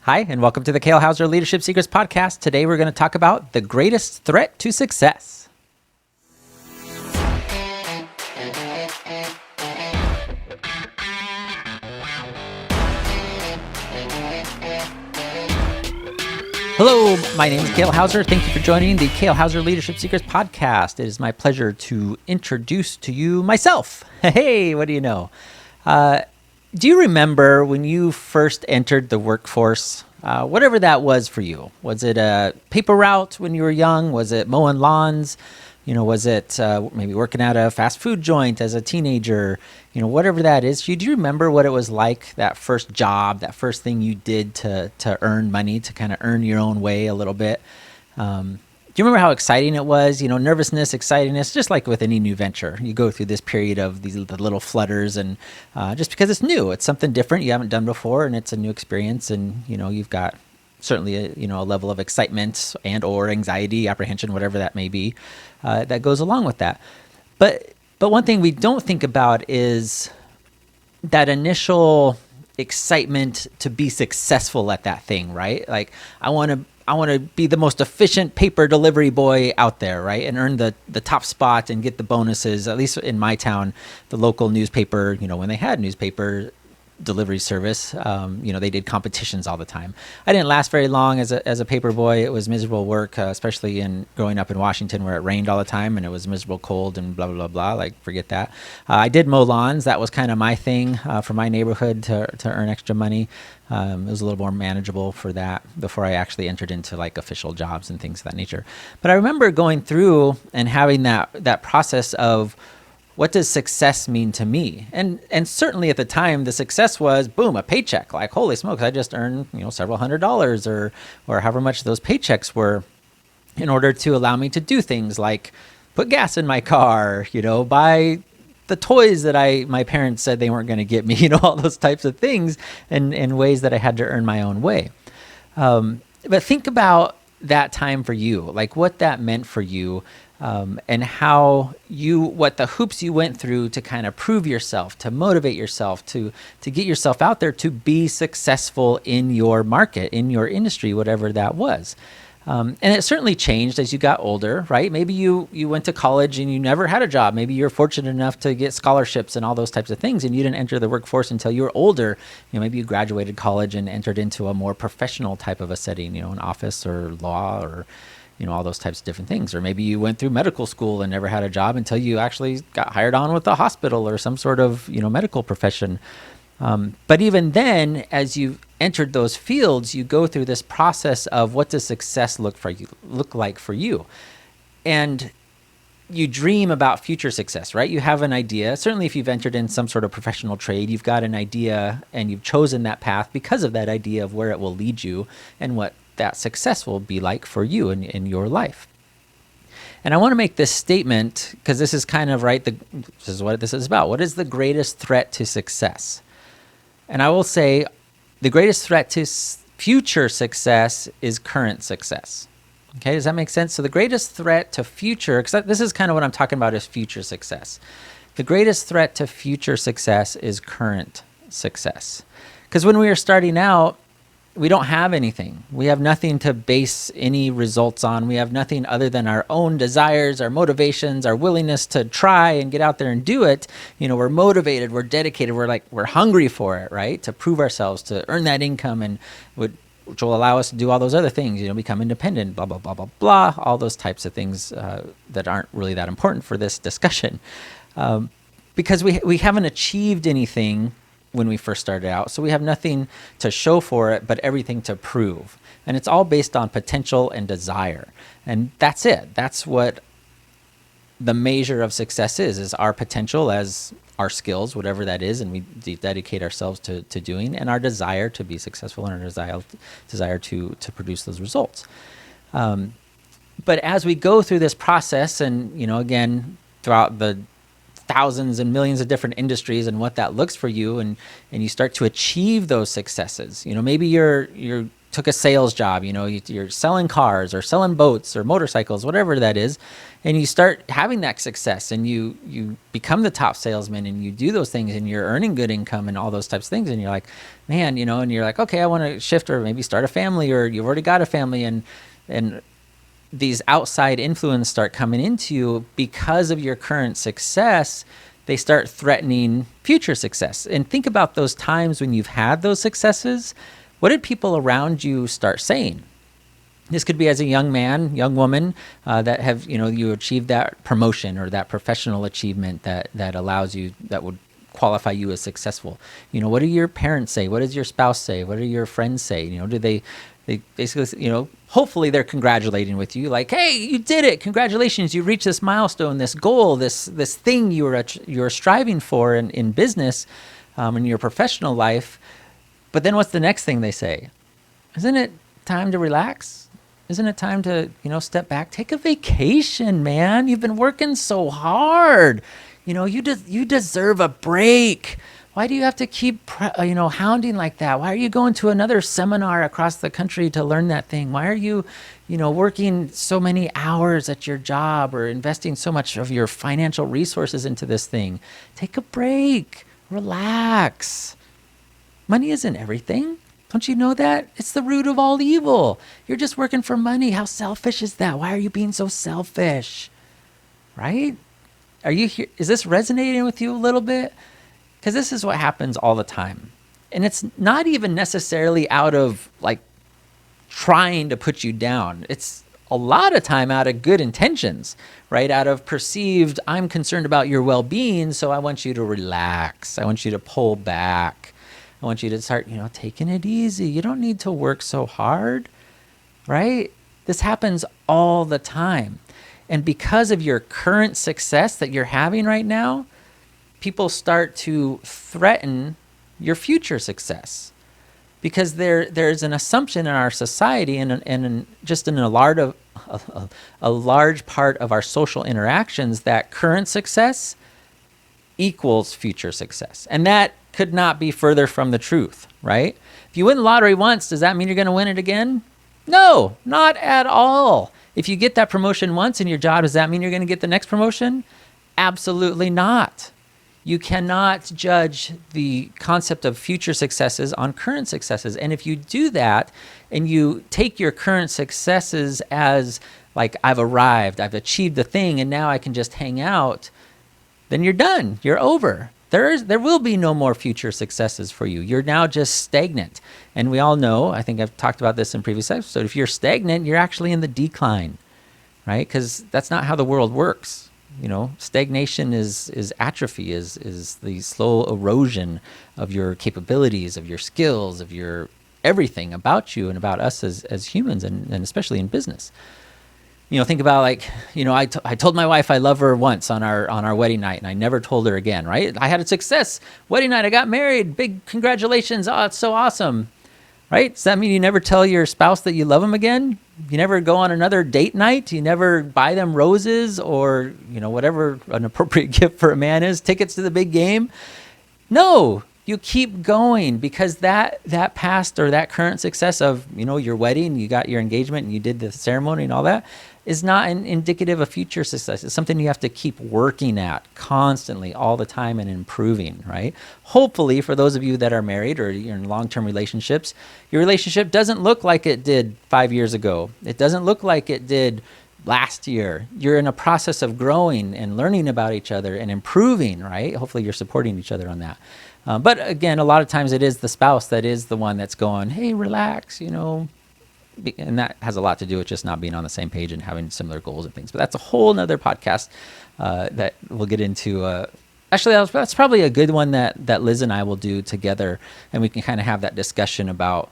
Hi, and welcome to the Kale Houser Leadership Secrets podcast. Today we're going to talk about the greatest threat to success. Hello, my name is Kale Houser. Thank you for joining the Kale Houser Leadership Secrets podcast. It is my pleasure to introduce to you myself. Hey, what do you know? Do you remember when you first entered the workforce, whatever that was for you? Was it a paper route when you were young? Was it mowing lawns? Was it maybe working at a fast food joint as a teenager? Whatever that is. Do you remember what it was like, that first job, that first thing you did to earn money, to kind of earn your own way a little bit? Do you remember how exciting it was? Nervousness, excitingness, just like with any new venture. You go through this period of the little flutters, and just because it's new, it's something different you haven't done before, and it's a new experience, and you've got certainly a level of excitement and or anxiety, apprehension, whatever that may be, that goes along with that. But one thing we don't think about is that initial excitement to be successful at that thing, right? Like I want to be the most efficient paper delivery boy out there, right? And earn the top spot and get the bonuses. At least in my town, the local newspaper, when they had newspaper delivery service, they did competitions all the time. I didn't last very long as a paper boy. It was miserable work, especially in growing up in Washington where it rained all the time and it was miserable cold and blah, blah, blah, blah. Like, forget that. I did mow lawns. That was kind of my thing for my neighborhood to earn extra money. It was a little more manageable for that before I actually entered into like official jobs and things of that nature. But I remember going through and having that process of, what does success mean to me? And certainly at the time, the success was, boom, a paycheck. Like, holy smokes, I just earned, several $100s or however much those paychecks were in order to allow me to do things like put gas in my car, buy the toys that my parents said they weren't going to get me, all those types of things in ways that I had to earn my own way. But think about that time for you, like what that meant for you. And what the hoops you went through to kind of prove yourself, to motivate yourself, to get yourself out there to be successful in your market, in your industry, whatever that was. And it certainly changed as you got older, right? Maybe you went to college and you never had a job. Maybe you're fortunate enough to get scholarships and all those types of things, and you didn't enter the workforce until you were older. Maybe you graduated college and entered into a more professional type of a setting, an office or law or all those types of different things. Or maybe you went through medical school and never had a job until you actually got hired on with a hospital or some sort of, medical profession. But even then, as you entered those fields, you go through this process of what does success look like for you? And you dream about future success, right? You have an idea. Certainly if you've entered in some sort of professional trade, you've got an idea and you've chosen that path because of that idea of where it will lead you and what that success will be like for you in your life. And I want to make this statement because this is kind of right. This is what this is about. What is the greatest threat to success? And I will say the greatest threat to future success is current success. Okay, does that make sense? So the greatest threat to future, because this is kind of what I'm talking about is future success. The greatest threat to future success is current success. Because when we are starting out, we don't have anything. We have nothing to base any results on. We have nothing other than our own desires, our motivations, our willingness to try and get out there and do it. We're motivated, we're dedicated, we're hungry for it, right? To prove ourselves, to earn that income, and which will allow us to do all those other things, become independent, blah, blah, blah, blah, blah, all those types of things that aren't really that important for this discussion. Because we haven't achieved anything when we first started out. So we have nothing to show for it, but everything to prove. And it's all based on potential and desire. And that's it. That's what the measure of success is our potential as our skills, whatever that is, and we dedicate ourselves to doing, and our desire to be successful and our desire to produce those results. But as we go through this process and, again, throughout the thousands and millions of different industries and what that looks for you, and you start to achieve those successes. Maybe you're took a sales job, you're selling cars or selling boats or motorcycles, whatever that is, and you start having that success and you become the top salesman and you do those things and you're earning good income and all those types of things. And you're like, man, and you're like, okay, I want to shift or maybe start a family, or you've already got a family, and these outside influence start coming into you because of your current success. They start threatening future success. And think about those times when you've had those successes. What did people around you start saying? This could be as a young man, young woman, that have, you achieved that promotion or that professional achievement that allows you, that would qualify you as successful. What do your parents say? What does your spouse say? What do your friends say? Do they basically, hopefully they're congratulating with you, like, hey, you did it. Congratulations. You reached this milestone, this goal, this thing you were striving for in business, in your professional life. But then what's the next thing they say? Isn't it time to relax? Isn't it time to, step back? Take a vacation, man. You've been working so hard. You deserve a break. Why do you have to keep, hounding like that? Why are you going to another seminar across the country to learn that thing? Why are you, working so many hours at your job or investing so much of your financial resources into this thing? Take a break. Relax. Money isn't everything. Don't you know that? It's the root of all evil. You're just working for money. How selfish is that? Why are you being so selfish? Right? Are you here? Is this resonating with you a little bit? Because this is what happens all the time. And it's not even necessarily out of like trying to put you down. It's a lot of time out of good intentions, right? Out of perceived, I'm concerned about your well-being, so I want you to relax. I want you to pull back. I want you to start, taking it easy. You don't need to work so hard, right? This happens all the time. And because of your current success that you're having right now, people start to threaten your future success. Because there's an assumption in our society and just in a large part of our social interactions that current success equals future success. And that could not be further from the truth, right? If you win the lottery once, does that mean you're going to win it again? No, not at all. If you get that promotion once in your job, does that mean you're going to get the next promotion? Absolutely not. You cannot judge the concept of future successes on current successes. And if you do that and you take your current successes as like, I've arrived, I've achieved the thing, and now I can just hang out, then you're done. You're over. There will be no more future successes for you. You're now just stagnant. And we all know, I think I've talked about this in previous episodes, if you're stagnant, you're actually in the decline, right? Because that's not how the world works. Stagnation is atrophy, is the slow erosion of your capabilities, of your skills, of your everything about you and about us as humans, and especially in business. Think about I told my wife I love her once on our wedding night, and I never told her again, right? I had a success wedding night. I got married. Big congratulations. Oh, it's so awesome, right? Does that mean you never tell your spouse that you love them again? You never go on another date night? You never buy them roses or, whatever an appropriate gift for a man is, tickets to the big game? No. You keep going because that past or that current success of, your wedding, you got your engagement and you did the ceremony and all that, is not indicative of future success. It's something you have to keep working at constantly all the time and improving, right? Hopefully, for those of you that are married or you're in long-term relationships, your relationship doesn't look like it did 5 years ago. It doesn't look like it did last year. You're in a process of growing and learning about each other and improving, right? Hopefully, you're supporting each other on that. But again, a lot of times it is the spouse that is the one that's going, hey, relax, and that has a lot to do with just not being on the same page and having similar goals and things. But that's a whole nother podcast that we'll get into. Actually, that's probably a good one that Liz and I will do together, and we can kind of have that discussion about,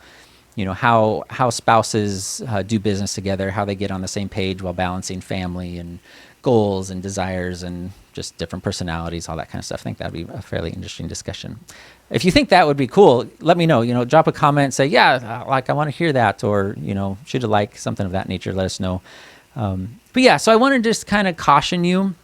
how spouses do business together, how they get on the same page while balancing family and goals and desires and just different personalities, all that kind of stuff. I think that'd be a fairly interesting discussion. If you think that would be cool, let me know. Drop a comment, say, yeah, I want to hear that, or, should you like something of that nature, let us know. But yeah, so I want to just kind of caution you,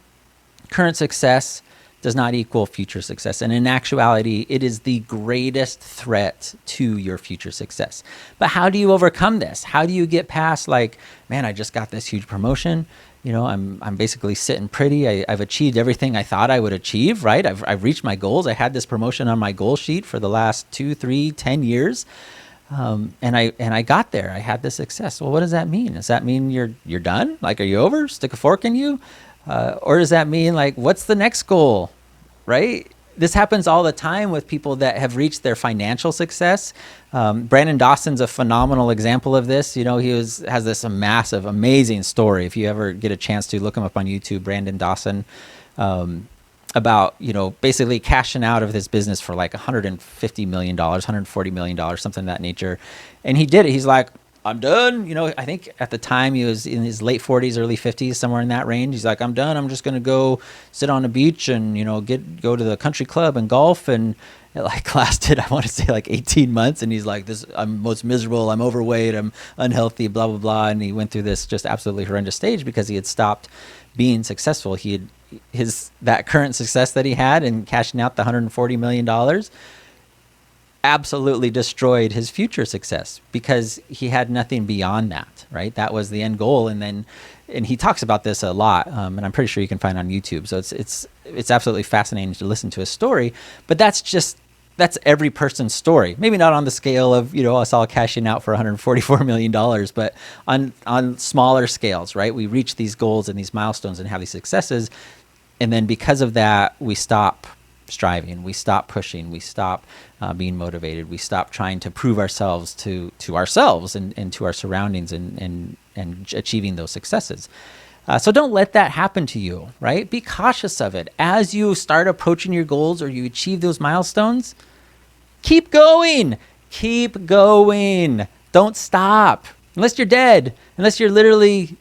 current success does not equal future success. And in actuality, it is the greatest threat to your future success. But how do you overcome this? How do you get past like, man, I just got this huge promotion. I'm basically sitting pretty. I've achieved everything I thought I would achieve, right? I've reached my goals. I had this promotion on my goal sheet for the last 2, 3, 10 years. And I got there. I had this success. Well, what does that mean? Does that mean you're done? Like, are you over? Stick a fork in you? Or does that mean like, what's the next goal, right? This happens all the time with people that have reached their financial success. Brandon Dawson's a phenomenal example of this. He has this massive, amazing story. If you ever get a chance to look him up on YouTube, Brandon Dawson, about, basically cashing out of this business for like $150 million, $140 million, something of that nature. And he did it. He's like, I'm done. I think at the time he was in his late 40s, early 50s, somewhere in that range. He's like, I'm done. I'm just going to go sit on the beach and, go to the country club and golf. And it like lasted, I want to say like 18 months. And he's like, I'm most miserable. I'm overweight. I'm unhealthy, blah, blah, blah. And he went through this just absolutely horrendous stage because he had stopped being successful. He had that current success that he had and cashing out the $140 million absolutely destroyed his future success because he had nothing beyond that, right? That was the end goal. And he talks about this a lot, and I'm pretty sure you can find it on YouTube. So it's absolutely fascinating to listen to his story, but that's every person's story. Maybe not on the scale of, us all cashing out for $144 million, but on smaller scales, right? We reach these goals and these milestones and have these successes. And then because of that, we stop striving, we stop pushing, we stop being motivated, we stop trying to prove ourselves to ourselves and to our surroundings and achieving those successes. So don't let that happen to you, right? Be cautious of it. As you start approaching your goals or you achieve those milestones, keep going. Keep going. Don't stop. Unless you're dead, unless you're literally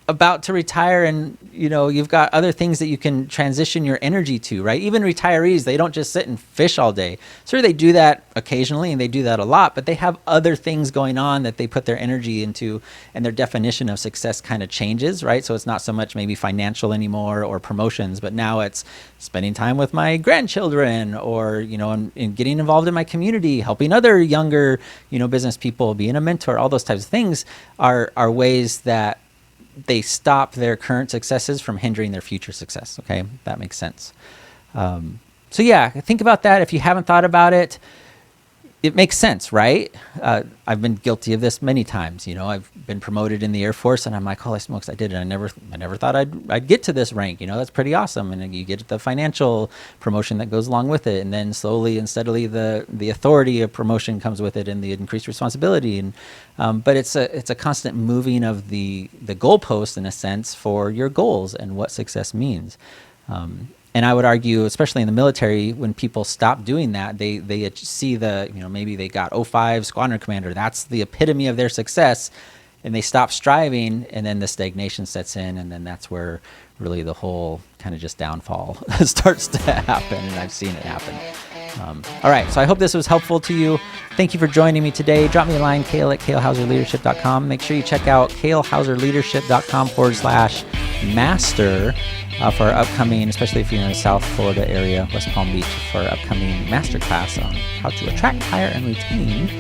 about to retire and you've got other things that you can transition your energy to, right? Even retirees, they don't just sit and fish all day. Sure, they do that occasionally and they do that a lot, but they have other things going on that they put their energy into, and their definition of success kind of changes, right? So it's not so much maybe financial anymore or promotions, but now it's spending time with my grandchildren or, and getting involved in my community, helping other younger, business people, being a mentor. All those types of things are ways that they stop their current successes from hindering their future success. Okay, that makes sense. So yeah, think about that. If you haven't thought about it, it makes sense, right? I've been guilty of this many times. I've been promoted in the Air Force, and I'm like, holy smokes, I did it. I never thought I'd get to this rank. That's pretty awesome. And then you get the financial promotion that goes along with it, and then slowly and steadily the authority of promotion comes with it, and the increased responsibility. And but it's a constant moving of the goalpost in a sense for your goals and what success means. And I would argue, especially in the military, when people stop doing that, they see maybe they got 05 squadron commander. That's the epitome of their success. And they stop striving, and then the stagnation sets in. And then that's where really the whole kind of just downfall starts to happen. And I've seen it happen. All right. So I hope this was helpful to you. Thank you for joining me today. Drop me a line, Kale@KaleHouserLeadership.com. Make sure you check out KaleHouserLeadership.com/master. For our upcoming, especially if you're in the South Florida area, West Palm Beach, for our upcoming masterclass on how to attract, hire, and retain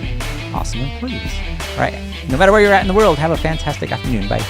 awesome employees. All right. No matter where you're at in the world, have a fantastic afternoon. Bye.